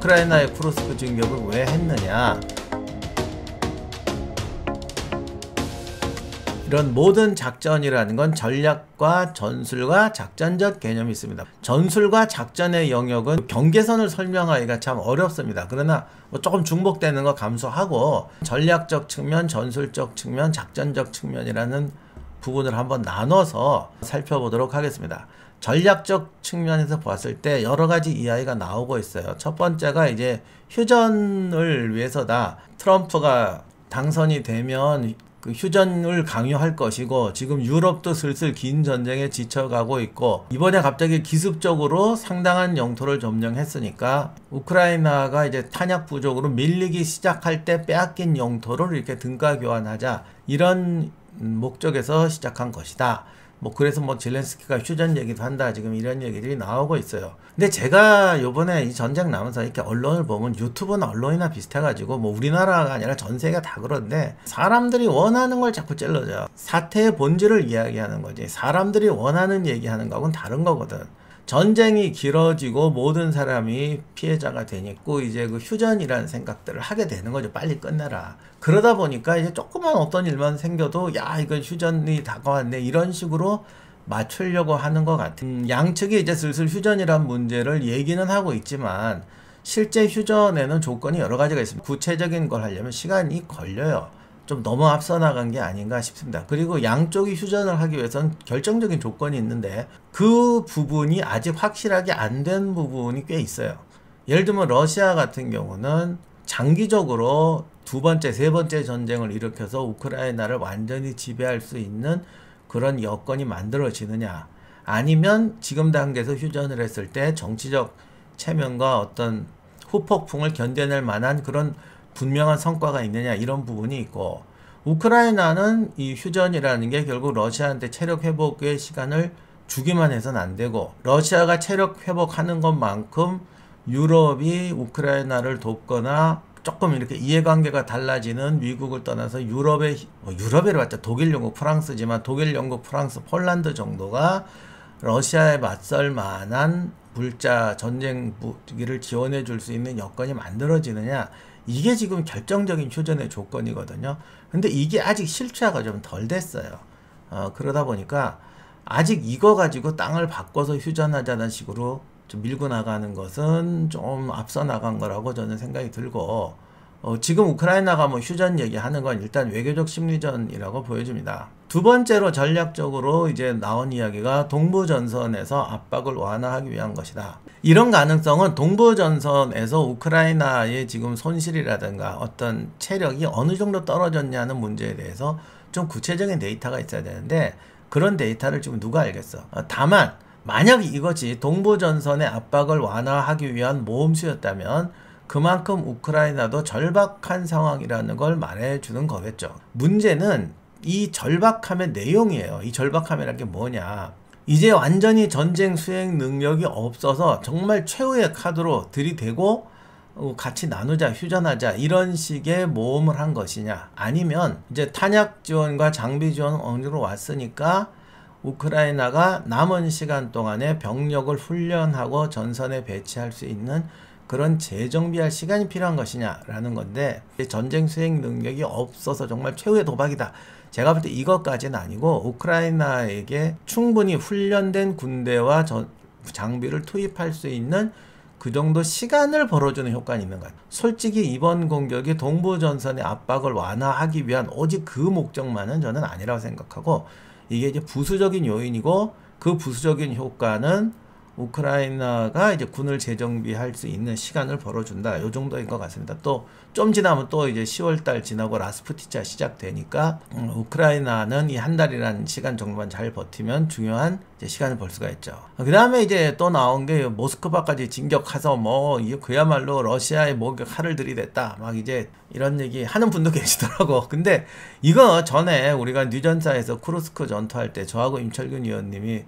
우크라이나의 쿠르스크 진격을 왜 했느냐, 이런 모든 작전이라는 건 전략과 전술과 작전적 개념이 있습니다. 전술과 작전의 영역은 경계선을 설명하기가 참 어렵습니다. 그러나 뭐 조금 중복되는 거 감수하고 전략적 측면, 전술적 측면, 작전적 측면이라는 부분을 한번 나눠서 살펴보도록 하겠습니다. 전략적 측면에서 봤을 때 여러 가지 이야기가 나오고 있어요. 첫 번째가 이제 휴전을 위해서다. 트럼프가 당선이 되면 그 휴전을 강요할 것이고, 지금 유럽도 슬슬 긴 전쟁에 지쳐가고 있고, 이번에 갑자기 기습적으로 상당한 영토를 점령했으니까 우크라이나가 이제 탄약 부족으로 밀리기 시작할 때 빼앗긴 영토를 이렇게 등가 교환하자, 이런 목적에서 시작한 것이다. 뭐 그래서 뭐 젤렌스키가 휴전 얘기도 한다, 지금 이런 얘기들이 나오고 있어요. 근데 제가 요번에 이 전쟁 나면서 이렇게 언론을 보면 유튜브나 언론이나 비슷해가지고, 뭐 우리나라가 아니라 전 세계가 다 그런데 사람들이 원하는 걸 자꾸 찔러줘요. 사태의 본질을 이야기하는 거지, 사람들이 원하는 얘기하는 거하고는 다른 거거든. 전쟁이 길어지고 모든 사람이 피해자가 되니까 이제 그 휴전이라는 생각들을 하게 되는 거죠. 빨리 끝내라. 그러다 보니까 이제 조그만 어떤 일만 생겨도 야, 이건 휴전이 다가왔네, 이런 식으로 맞추려고 하는 것 같아요. 양측이 이제 슬슬 휴전이란 문제를 얘기는 하고 있지만 실제 휴전에는 조건이 여러 가지가 있습니다. 구체적인 걸 하려면 시간이 걸려요. 좀 너무 앞서 나간 게 아닌가 싶습니다. 그리고 양쪽이 휴전을 하기 위해서는 결정적인 조건이 있는데 그 부분이 아직 확실하게 안 된 부분이 꽤 있어요. 예를 들면 러시아 같은 경우는 장기적으로 두 번째, 세 번째 전쟁을 일으켜서 우크라이나를 완전히 지배할 수 있는 그런 여건이 만들어지느냐, 아니면 지금 단계에서 휴전을 했을 때 정치적 체면과 어떤 후폭풍을 견뎌낼 만한 그런 분명한 성과가 있느냐, 이런 부분이 있고, 우크라이나는 이 휴전이라는 게 결국 러시아한테 체력 회복의 시간을 주기만 해서는 안 되고, 러시아가 체력 회복하는 것만큼 유럽이 우크라이나를 돕거나 조금 이렇게 이해관계가 달라지는 미국을 떠나서 유럽에 봤자 독일, 영국, 프랑스지만 독일, 영국, 프랑스, 폴란드 정도가 러시아에 맞설 만한 물자 전쟁 무기를 지원해 줄 수 있는 여건이 만들어지느냐, 이게 지금 결정적인 휴전의 조건이거든요. 근데 이게 아직 실체화가 좀 덜 됐어요. 그러다 보니까 아직 이거 가지고 땅을 바꿔서 휴전하자는 식으로 좀 밀고 나가는 것은 좀 앞서 나간 거라고 저는 생각이 들고, 지금 우크라이나가 뭐 휴전 얘기하는 건 일단 외교적 심리전이라고 보여집니다. 두 번째로 전략적으로 이제 나온 이야기가 동부전선에서 압박을 완화하기 위한 것이다. 이런 가능성은 동부전선에서 우크라이나의 지금 손실이라든가 어떤 체력이 어느 정도 떨어졌냐는 문제에 대해서 좀 구체적인 데이터가 있어야 되는데 그런 데이터를 지금 누가 알겠어. 다만 만약 이것이 동부전선의 압박을 완화하기 위한 모험수였다면 그만큼 우크라이나도 절박한 상황이라는 걸 말해주는 거겠죠. 문제는 이 절박함의 내용이에요. 이 절박함이라는 게 뭐냐. 이제 완전히 전쟁 수행 능력이 없어서 정말 최후의 카드로 들이대고 같이 나누자, 휴전하자, 이런 식의 모험을 한 것이냐, 아니면 이제 탄약 지원과 장비 지원 어느 정도 왔으니까 우크라이나가 남은 시간 동안에 병력을 훈련하고 전선에 배치할 수 있는 그런 재정비할 시간이 필요한 것이냐라는 건데, 전쟁 수행 능력이 없어서 정말 최후의 도박이다. 제가 볼 때 이것까지는 아니고 우크라이나에게 충분히 훈련된 군대와 장비를 투입할 수 있는 그 정도 시간을 벌어주는 효과는 있는 것 같아요. 솔직히 이번 공격이 동부전선의 압박을 완화하기 위한 오직 그 목적만은 저는 아니라고 생각하고, 이게 이제 부수적인 요인이고 그 부수적인 효과는 우크라이나가 이제 군을 재정비할 수 있는 시간을 벌어준다, 요 정도인 것 같습니다. 또 좀 지나면 또 이제 10월달 지나고 라스푸티차 시작되니까 우크라이나는 이 한 달이라는 시간 정도만 잘 버티면 중요한 이제 시간을 벌 수가 있죠. 그 다음에 이제 또 나온 게 모스크바까지 진격해서 뭐 그야말로 러시아의 목에 칼을 들이댔다, 막 이제 이런 얘기 하는 분도 계시더라고. 근데 이거 전에 우리가 뉴전사에서 쿠르스크 전투할 때 저하고 임철균 의원님이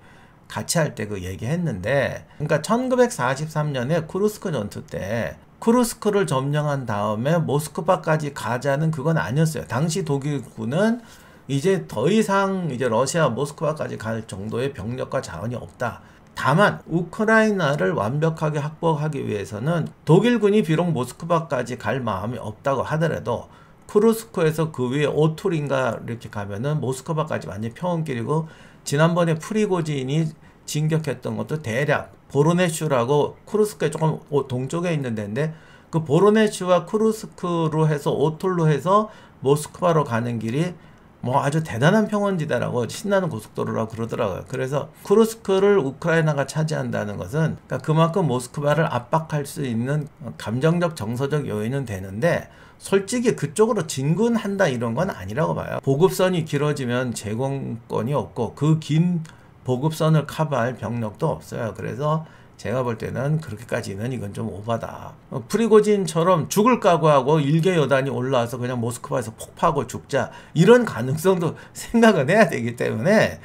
같이 할 때 그 얘기했는데, 그러니까 1943년에 쿠르스크 전투 때 쿠르스크를 점령한 다음에 모스크바까지 가자는 그건 아니었어요. 당시 독일군은 이제 더 이상 이제 러시아 모스크바까지 갈 정도의 병력과 자원이 없다. 다만 우크라이나를 완벽하게 확보하기 위해서는 독일군이 비록 모스크바까지 갈 마음이 없다고 하더라도 쿠르스크에서 그 위에 오툴인가 이렇게 가면은 모스크바까지 완전히 평원길이고, 지난번에 프리고진이 진격했던 것도 대략 보로네슈라고 쿠르스크에 조금 동쪽에 있는 데인데, 그 보로네슈와 쿠르스크로 해서 오툴로 해서 모스크바로 가는 길이 뭐 아주 대단한 평원지대라고 신나는 고속도로라고 그러더라고요. 그래서 쿠르스크를 우크라이나가 차지한다는 것은 그러니까 그만큼 모스크바를 압박할 수 있는 감정적 정서적 요인은 되는데, 솔직히 그쪽으로 진군한다 이런 건 아니라고 봐요. 보급선이 길어지면 제공권이 없고 그 긴 보급선을 커버할 병력도 없어요. 그래서 제가 볼 때는 그렇게까지는 이건 좀 오바다. 프리고진처럼 죽을 각오하고 일개 여단이 올라와서 그냥 모스크바에서 폭파하고 죽자, 이런 가능성도 생각은 해야 되기 때문에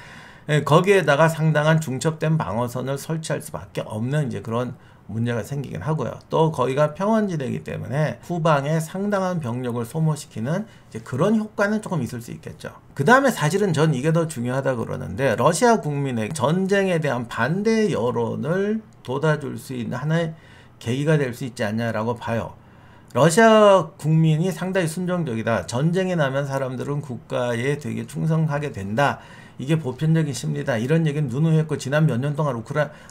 거기에다가 상당한 중첩된 방어선을 설치할 수밖에 없는 이제 그런 문제가 생기긴 하고요. 또 거기가 평원지대이기 때문에 후방에 상당한 병력을 소모시키는 이제 그런 효과는 조금 있을 수 있겠죠. 그 다음에 사실은 전 이게 더 중요하다 그러는데, 러시아 국민의 전쟁에 대한 반대 여론을 돋아줄 수 있는 하나의 계기가 될 수 있지 않냐라고 봐요. 러시아 국민이 상당히 순종적이다. 전쟁이 나면 사람들은 국가에 되게 충성하게 된다. 이게 보편적인 심리다. 이런 얘기는 누누했고, 지난 몇 년 동안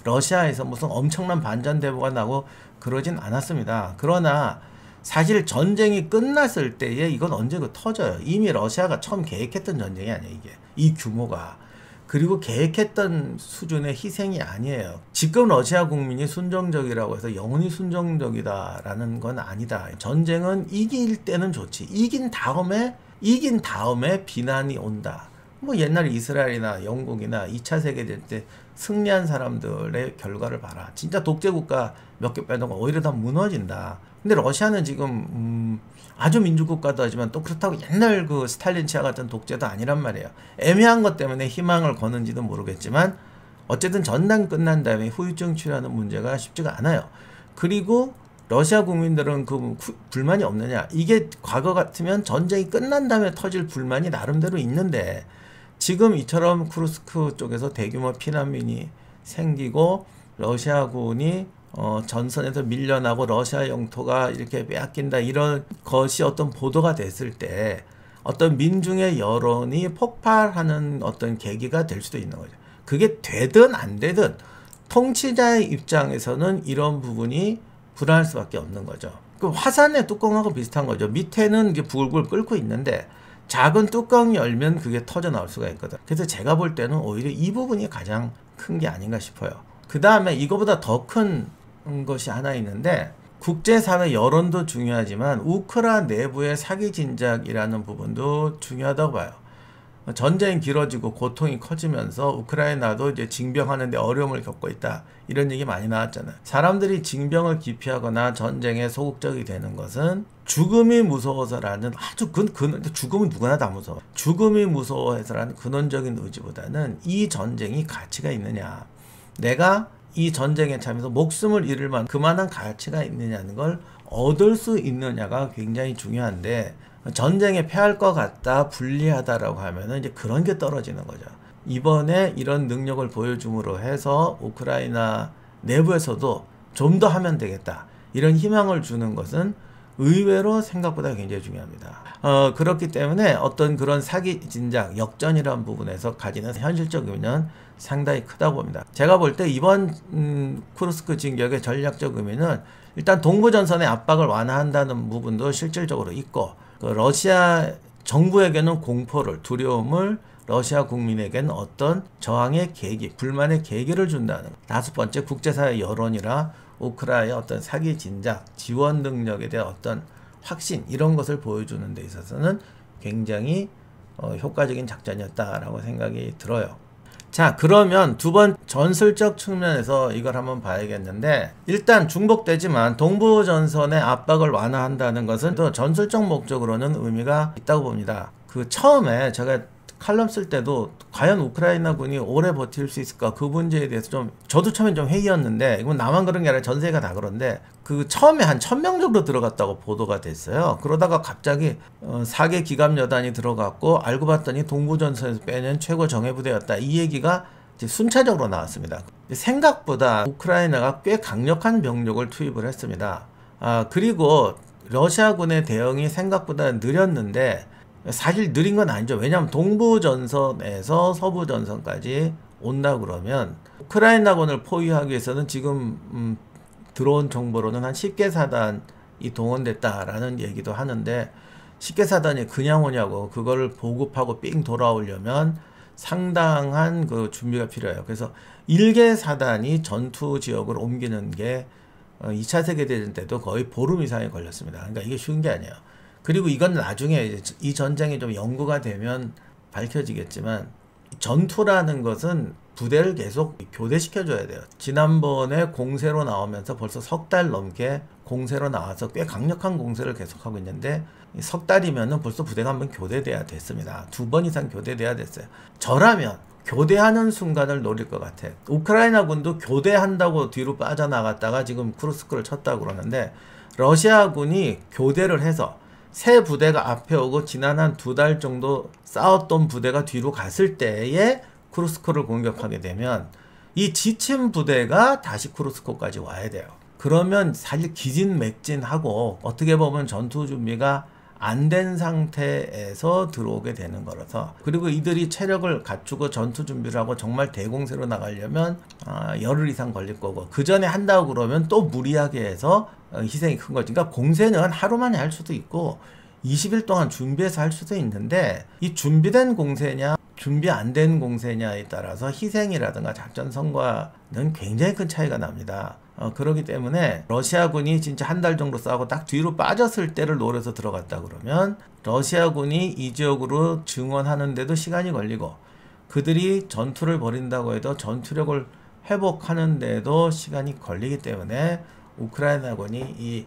러시아에서 무슨 엄청난 반전대보가 나고 그러진 않았습니다. 그러나 사실 전쟁이 끝났을 때에 이건 언제 터져요. 이미 러시아가 처음 계획했던 전쟁이 아니에요. 이게 이 규모가. 그리고 계획했던 수준의 희생이 아니에요. 지금 러시아 국민이 순종적이라고 해서 영원히 순종적이다라는 건 아니다. 전쟁은 이길 때는 좋지. 이긴 다음에 비난이 온다. 뭐 옛날 이스라엘이나 영국이나 2차 세계대전 때 승리한 사람들의 결과를 봐라. 진짜 독재국가 몇 개 빼놓고 오히려 다 무너진다. 근데 러시아는 지금 아주 민주국가도 하지만 또 그렇다고 옛날 그 스탈린 치하 같은 독재도 아니란 말이에요. 애매한 것 때문에 희망을 거는지도 모르겠지만 어쨌든 전당 끝난 다음에 후유증 치료하는 문제가 쉽지가 않아요. 그리고 러시아 국민들은 그 불만이 없느냐. 이게 과거 같으면 전쟁이 끝난 다음에 터질 불만이 나름대로 있는데, 지금 이처럼 쿠르스크 쪽에서 대규모 피난민이 생기고 러시아군이 전선에서 밀려나고 러시아 영토가 이렇게 빼앗긴다, 이런 것이 어떤 보도가 됐을 때 어떤 민중의 여론이 폭발하는 어떤 계기가 될 수도 있는 거죠. 그게 되든 안 되든 통치자의 입장에서는 이런 부분이 불안할 수밖에 없는 거죠. 그 화산의 뚜껑하고 비슷한 거죠. 밑에는 이게 불굴 끓고 있는데 작은 뚜껑이 열면 그게 터져 나올 수가 있거든. 그래서 제가 볼 때는 오히려 이 부분이 가장 큰 게 아닌가 싶어요. 그 다음에 이거보다 더 큰 것이 하나 있는데, 국제사회 여론도 중요하지만 우크라 내부의 사기 진작이라는 부분도 중요하다고 봐요. 전쟁이 길어지고 고통이 커지면서 우크라이나도 이제 징병하는데 어려움을 겪고 있다, 이런 얘기 많이 나왔잖아요. 사람들이 징병을 기피하거나 전쟁에 소극적이 되는 것은 죽음이 무서워서라는 죽음은 누구나 다 무서워. 죽음이 무서워해서라는 근원적인 의지보다는 이 전쟁이 가치가 있느냐, 내가 이 전쟁에 참여해서 목숨을 잃을 만한 그만한 가치가 있느냐는 걸 얻을 수 있느냐가 굉장히 중요한데, 전쟁에 패할 것 같다, 불리하다라고 하면은 이제 그런 게 떨어지는 거죠. 이번에 이런 능력을 보여줌으로 해서 우크라이나 내부에서도 좀 더 하면 되겠다, 이런 희망을 주는 것은 의외로 생각보다 굉장히 중요합니다. 그렇기 때문에 어떤 그런 사기 진작, 역전이라는 부분에서 가지는 현실적 의미는 상당히 크다고 봅니다. 제가 볼 때 이번 쿠르스크 진격의 전략적 의미는 일단 동부전선의 압박을 완화한다는 부분도 실질적으로 있고, 그 러시아 정부에게는 공포를, 두려움을, 러시아 국민에게는 어떤 저항의 계기, 불만의 계기를 준다는, 다섯 번째 국제사회 여론이라 우크라이나의 어떤 사기 진작, 지원 능력에 대한 어떤 확신, 이런 것을 보여주는 데 있어서는 굉장히 효과적인 작전이었다라고 생각이 들어요. 자, 그러면 두 번 전술적 측면에서 이걸 한번 봐야겠는데, 일단 중복되지만 동부전선의 압박을 완화한다는 것은 또 전술적 목적으로는 의미가 있다고 봅니다. 그 처음에 제가 칼럼 쓸 때도 과연 우크라이나 군이 오래 버틸 수 있을까, 그 문제에 대해서 저도 처음엔 좀 회의였는데, 이건 나만 그런 게 아니라 전 세계가 다 그런데, 그 처음에 한 1000명 정도 들어갔다고 보도가 됐어요. 그러다가 갑자기 4개 기갑 여단이 들어갔고, 알고 봤더니 동부전선에서 빼낸 최고 정예부대였다, 이 얘기가 이제 순차적으로 나왔습니다. 생각보다 우크라이나가 꽤 강력한 병력을 투입을 했습니다. 그리고 러시아군의 대응이 생각보다 느렸는데 사실 느린 건 아니죠. 왜냐하면 동부전선에서 서부전선까지 온다 그러면 우크라이나군을 포위하기 위해서는 지금 들어온 정보로는 한 10개 사단이 동원됐다라는 얘기도 하는데 10개 사단이 그냥 오냐고, 그걸 보급하고 삥 돌아오려면 상당한 그 준비가 필요해요. 그래서 1개 사단이 전투 지역을 옮기는 게 2차 세계대전 때도 거의 보름 이상이 걸렸습니다. 그러니까 이게 쉬운 게 아니에요. 그리고 이건 나중에 이 전쟁이 좀 연구가 되면 밝혀지겠지만, 전투라는 것은 부대를 계속 교대시켜줘야 돼요. 지난번에 공세로 나오면서 벌써 석 달 넘게 공세로 나와서 꽤 강력한 공세를 계속하고 있는데, 석 달이면은 벌써 부대가 한번 교대돼야 됐습니다. 2번 이상 교대돼야 됐어요. 저라면 교대하는 순간을 노릴 것 같아. 우크라이나 군도 교대한다고 뒤로 빠져나갔다가 지금 쿠르스크를 쳤다고 그러는데, 러시아 군이 교대를 해서 새 부대가 앞에 오고 지난 한 2달 정도 싸웠던 부대가 뒤로 갔을 때에 쿠르스크를 공격하게 되면 이 지친 부대가 다시 쿠르스크까지 와야 돼요. 그러면 사실 기진맥진하고 어떻게 보면 전투 준비가 안 된 상태에서 들어오게 되는 거라서, 그리고 이들이 체력을 갖추고 전투 준비를 하고 정말 대공세로 나가려면 열흘 이상 걸릴 거고, 그 전에 한다고 그러면 또 무리하게 해서 희생이 큰 거지. 그러니까 공세는 하루 만에 할 수도 있고 20일 동안 준비해서 할 수도 있는데, 이 준비된 공세냐 준비 안 된 공세냐에 따라서 희생이라든가 작전 성과는 굉장히 큰 차이가 납니다. 그렇기 때문에 러시아군이 진짜 한 달 정도 싸우고 딱 뒤로 빠졌을 때를 노려서 들어갔다 그러면 러시아군이 이 지역으로 증원하는데도 시간이 걸리고, 그들이 전투를 벌인다고 해도 전투력을 회복하는데도 시간이 걸리기 때문에 우크라이나군이 이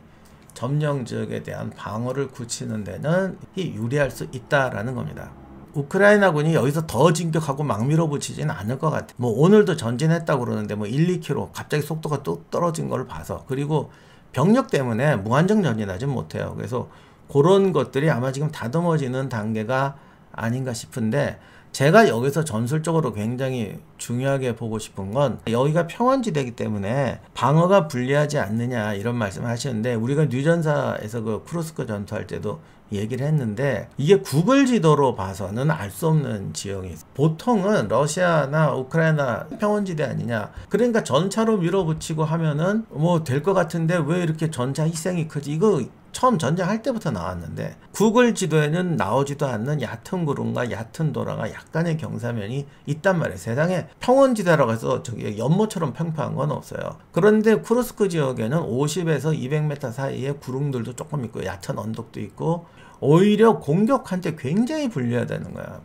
점령 지역에 대한 방어를 굳히는 데는 유리할 수 있다라는 겁니다. 우크라이나군이 여기서 더 진격하고 막 밀어붙이지는 않을 것 같아요. 뭐 오늘도 전진했다고 그러는데 뭐 1, 2km 갑자기 속도가 또 떨어진 걸 봐서, 그리고 병력 때문에 무한정 전진하지 못해요. 그래서 그런 것들이 아마 지금 다듬어지는 단계가 아닌가 싶은데, 제가 여기서 전술적으로 굉장히 중요하게 보고 싶은 건, 여기가 평원지대이기 때문에 방어가 불리하지 않느냐 이런 말씀을 하시는데, 우리가 뉴전사에서 그 쿠르스크 전투할 때도 얘기를 했는데, 이게 구글 지도로 봐서는 알 수 없는 지형이 있어요. 보통은 러시아나 우크라이나 평원지대 아니냐, 그러니까 전차로 밀어붙이고 하면은 뭐 될 것 같은데 왜 이렇게 전차 희생이 크지, 이거 처음 전쟁할 때부터 나왔는데, 구글 지도에는 나오지도 않는 얕은 구름과 얕은 도랑과 약간의 경사면이 있단 말이에요. 세상에 평원지대라고 해서 저기 연못처럼 평평한 건 없어요. 그런데 쿠르스크 지역에는 50에서 200m 사이에 구름들도 조금 있고 얕은 언덕도 있고, 오히려 공격할 때 굉장히 불리하다는 거야.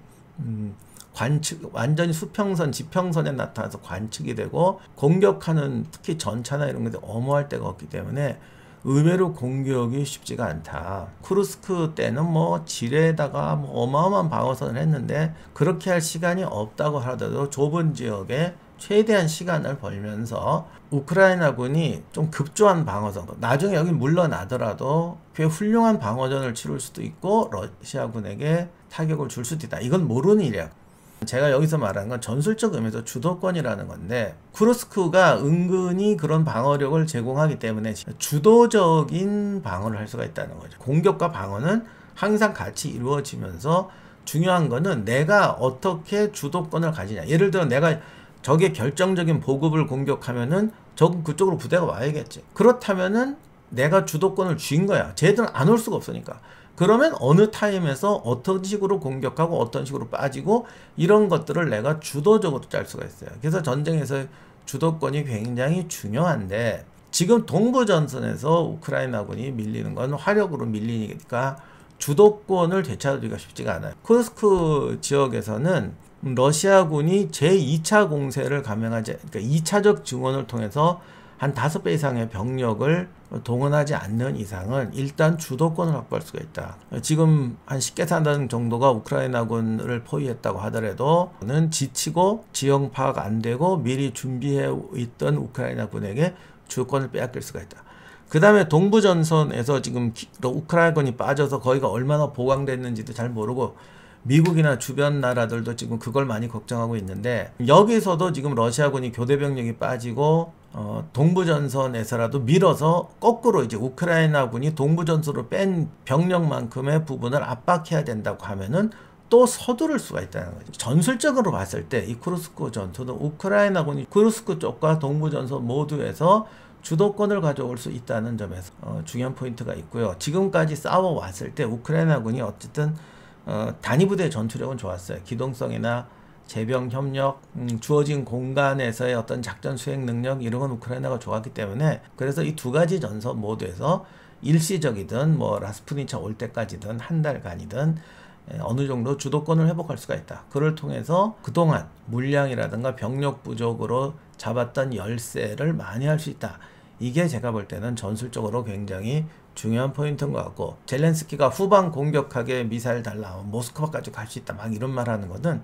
관측, 완전히 수평선, 지평선에 나타나서 관측이 되고, 공격하는 특히 전차나 이런 것들 엄호할 데가 없기 때문에 의외로 공격이 쉽지가 않다. 쿠르스크 때는 뭐 지뢰에다가 뭐 어마어마한 방어선을 했는데, 그렇게 할 시간이 없다고 하더라도 좁은 지역에 최대한 시간을 벌면서 우크라이나군이 좀 급조한 방어선, 나중에 여기 물러나더라도 꽤 훌륭한 방어전을 치를 수도 있고 러시아군에게 타격을 줄 수도 있다. 이건 모르는 일이야. 제가 여기서 말하는 건 전술적 의미에서 주도권이라는 건데, 쿠르스크가 은근히 그런 방어력을 제공하기 때문에 주도적인 방어를 할 수가 있다는 거죠. 공격과 방어는 항상 같이 이루어지면서, 중요한 거는 내가 어떻게 주도권을 가지냐. 예를 들어 내가 적의 결정적인 보급을 공격하면은 적은 그쪽으로 부대가 와야겠지. 그렇다면은 내가 주도권을 쥔 거야. 쟤들은 안 올 수가 없으니까. 그러면 어느 타임에서 어떤 식으로 공격하고 어떤 식으로 빠지고, 이런 것들을 내가 주도적으로 짤 수가 있어요. 그래서 전쟁에서 주도권이 굉장히 중요한데, 지금 동부전선에서 우크라이나군이 밀리는 건 화력으로 밀리니까 주도권을 되찾기가 쉽지가 않아요. 쿠르스크 지역에서는 러시아군이 제2차 공세를 감행하지, 그러니까 2차적 증원을 통해서 한 5배 이상의 병력을 동원하지 않는 이상은 일단 주도권을 확보할 수가 있다. 지금 한 10개 사단 정도가 우크라이나군을 포위했다고 하더라도 는 지치고 지형 파악 안 되고 미리 준비해 있던 우크라이나군에게 주권을 빼앗길 수가 있다. 그 다음에 동부전선에서 지금 우크라이나군이 빠져서 거기가 얼마나 보강됐는지도 잘 모르고, 미국이나 주변 나라들도 지금 그걸 많이 걱정하고 있는데, 여기서도 지금 러시아군이 교대 병력이 빠지고 동부전선에서라도 밀어서 거꾸로 이제 우크라이나군이 동부전선으로 뺀 병력만큼의 부분을 압박해야 된다고 하면은 또 서두를 수가 있다는 거죠. 전술적으로 봤을 때 이 쿠르스크 전투는 우크라이나군이 쿠르스크 쪽과 동부전선 모두에서 주도권을 가져올 수 있다는 점에서 중요한 포인트가 있고요. 지금까지 싸워왔을 때 우크라이나군이 어쨌든 단위부대 전투력은 좋았어요. 기동성이나 재병 협력, 주어진 공간에서의 어떤 작전 수행 능력, 이런 건 우크라이나가 좋았기 때문에, 그래서 이 두 가지 전선 모두에서 일시적이든 뭐 라스푸니차 올 때까지든 한 달간이든 어느 정도 주도권을 회복할 수가 있다. 그를 통해서 그동안 물량이라든가 병력 부족으로 잡았던 열세를 만회할 수 있다. 이게 제가 볼 때는 전술적으로 굉장히 중요한 포인트인 것 같고, 젤렌스키가 후방 공격하게 미사일 달라 모스크바까지 갈 수 있다 막 이런 말 하는 거는,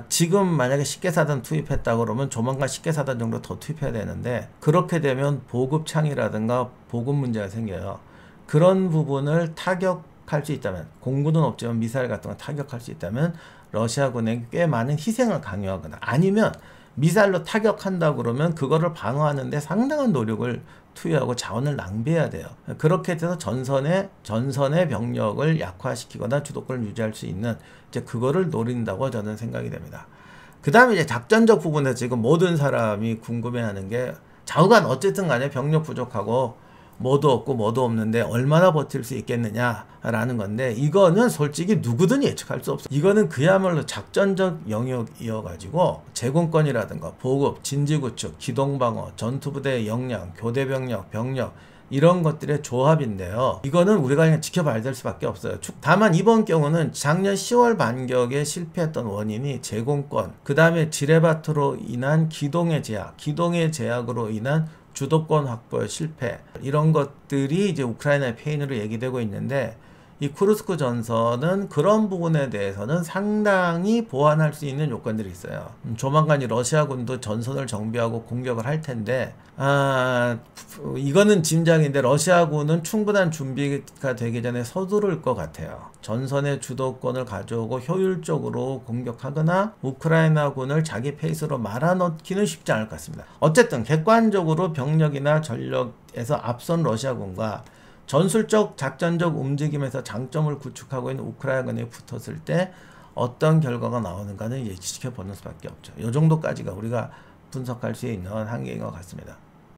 지금 만약에 10개 사단 투입했다 그러면 조만간 10개 사단 정도 더 투입해야 되는데, 그렇게 되면 보급창이라든가 보급 문제가 생겨요. 그런 부분을 타격할 수 있다면, 공군은 없지만 미사일 같은 거 타격할 수 있다면 러시아군에게 꽤 많은 희생을 강요하거나, 아니면 미사일로 타격한다 그러면 그거를 방어하는데 상당한 노력을 투여하고 자원을 낭비해야 돼요. 그렇게 돼서 전선의 병력을 약화시키거나 주도권을 유지할 수 있는, 이제 그거를 노린다고 저는 생각이 됩니다. 그 다음에 이제 작전적 부분에서 지금 모든 사람이 궁금해하는 게, 좌우간 어쨌든 간에 병력 부족하고 뭐도 없고 뭐도 없는데 얼마나 버틸 수 있겠느냐라는 건데, 이거는 솔직히 누구든 예측할 수 없어요. 이거는 그야말로 작전적 영역이어가지고 제공권이라든가 보급, 진지구축, 기동방어, 전투부대의 역량, 교대병력, 병력, 이런 것들의 조합인데요. 이거는 우리가 그냥 지켜봐야 될 수밖에 없어요. 다만 이번 경우는 작년 10월 반격에 실패했던 원인이 제공권, 그 다음에 지뢰밭으로 인한 기동의 제약으로 인한 주도권 확보의 실패, 이런 것들이 이제 우크라이나의 패인으로 얘기되고 있는데, 이 쿠르스크 전선은 그런 부분에 대해서는 상당히 보완할 수 있는 요건들이 있어요. 조만간 이 러시아군도 전선을 정비하고 공격을 할 텐데, 이거는 짐작인데 러시아군은 충분한 준비가 되기 전에 서두를 것 같아요. 전선의 주도권을 가져오고 효율적으로 공격하거나 우크라이나군을 자기 페이스로 말아넣기는 쉽지 않을 것 같습니다. 어쨌든 객관적으로 병력이나 전력에서 앞선 러시아군과 전술적 작전적 움직임에서 장점을 구축하고 있는 우크라이나군이 붙었을 때 어떤 결과가 나오는가는 이제 지켜보는 수밖에 없죠. 이 정도까지가 우리가 분석할 수 있는 한계인 것 같습니다.